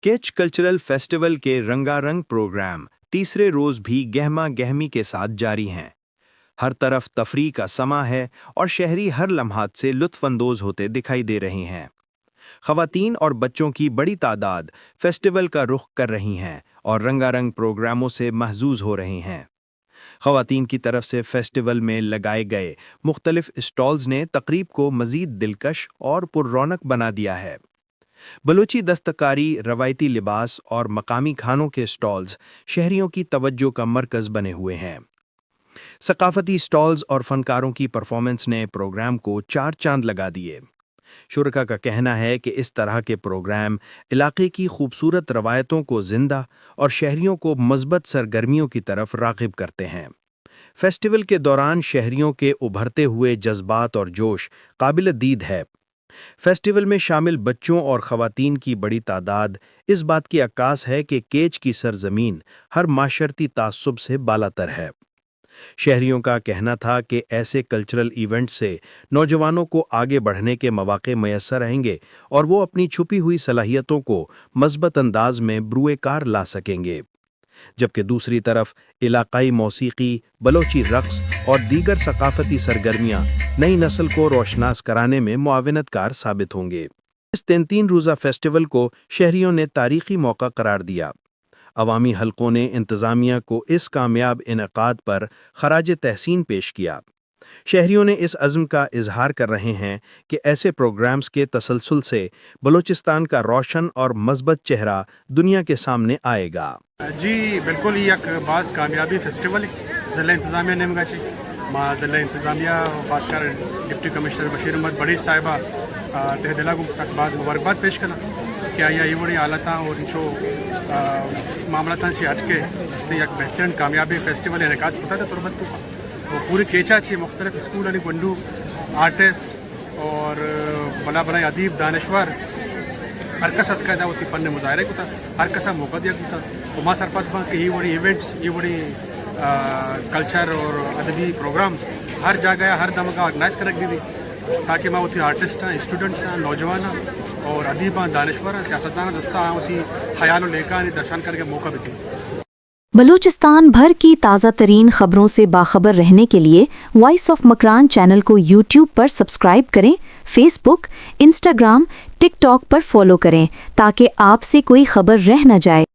केच cultural festival के रंगारंग प्रोग्राम तीसरे रोज भी गहमा गहमी के साथ जारी हैं। हर तरफ तफरीह का समा है और शहरी हर लम्हात से लुत्फानंदोज होते दिखाई दे रही हैं। ख़वातीन और बच्चों की बड़ी तादाद फेस्टिवल का रुख कर रही हैं और रंगारंग प्रोग्रामों से महजूज हो रही हैं। ख़वातीन की तरफ से फेस्टिवल में लगाए गए मुख्तलिफ स्टॉल्स ने तकरीब को मज़ीद दिलकश और पुररौनक बना दिया है। बलूची दस्तकारी, रवायती लिबास और मकामी खानों के स्टॉल्स शहरियों की तवज्जो का मरकज़ बने हुए हैं। सकाफती स्टॉल्स और फनकारों की परफॉर्मेंस ने प्रोग्राम को चार चांद लगा दिए। शुरका का कहना है कि इस तरह के प्रोग्राम इलाके की खूबसूरत रवायतों को जिंदा और शहरियों को मज़बत सरगर्मियों की तरफ राग़िब करते हैं। फेस्टिवल के दौरान शहरियों के उभरते हुए जज्बात और जोश काबिल दीद है। फेस्टिवल में शामिल बच्चों और ख़वातीन की बड़ी तादाद इस बात की अक्कास है कि केच की सरजमीन हर माशरती तासुब से बालातर है। शहरियों का कहना था कि ऐसे कल्चरल इवेंट से नौजवानों को आगे बढ़ने के मौके मैसर रहेंगे और वो अपनी छुपी हुई सलाहियतों को मज़बूत अंदाज में ब्रुए कार ला सकेंगे। जबकि दूसरी तरफ इलाकाई मौसीकी, बलोची रक्स और दीगर सकाफती सरगर्मियां नई नस्ल को रोशनास कराने में मुआविनतकार साबित होंगे। इस 3 रोज़ा फेस्टिवल को शहरियों ने तारीखी मौका करार दिया। अवामी हलकों ने इंतज़ामिया को इस कामयाब इनेकाद पर खराज तहसीन पेश किया। शहरियों ने इस अज़्म का इजहार कर रहे हैं कि ऐसे प्रोग्राम्स के तसलसल से बलूचिस्तान का रोशन और मज़बूत चेहरा दुनिया के सामने आएगा। जी बिल्कुल, ये एक बाज़ कामयाबी फेस्टिवल ज़िला इंतज़ामिया नेमगाची माँ ज़िला इंतज़ामिया खासकर डिप्टी कमिश्नर बशीर अहमद बड़ी साहिबा तहदिला को बाज़ मुबारकबाद पेश करना क्या ये बड़ी हालत और जो मामला से हट के इसलिए एक बेहतरीन कामयाबी फेस्टिवल इनेकाद होता था तुरबत वो पूरी केचा थी मुख्तलिफ स्कूल आणि गुंडू आर्टिस्ट और बला बना अदीब दानश्वर हर कसा कायदा होती फ़न मुजाहरे को था हर कसा मौका दिया था उमा सरपंच कि ये बड़ी इवेंट्स ये बड़ी कल्चर और अदबी प्रोग्राम हर जगह हर दम का ऑर्गेनाइज कर रख दी ताकि मैं होती आर्टिस्ट हैं, स्टूडेंट्स हैं, नौजवान और अदीब दानश्वर सियासतदान दोस्ता होती ख्याल लेकर दर्शन करके मौका भी दी। बलूचिस्तान भर की ताज़ा तरीन खबरों से बाखबर रहने के लिए वॉइस ऑफ मकरान चैनल को यूट्यूब पर सब्सक्राइब करें, फेसबुक, इंस्टाग्राम, टिकटॉक पर फॉलो करें ताकि आपसे कोई खबर रह न जाए।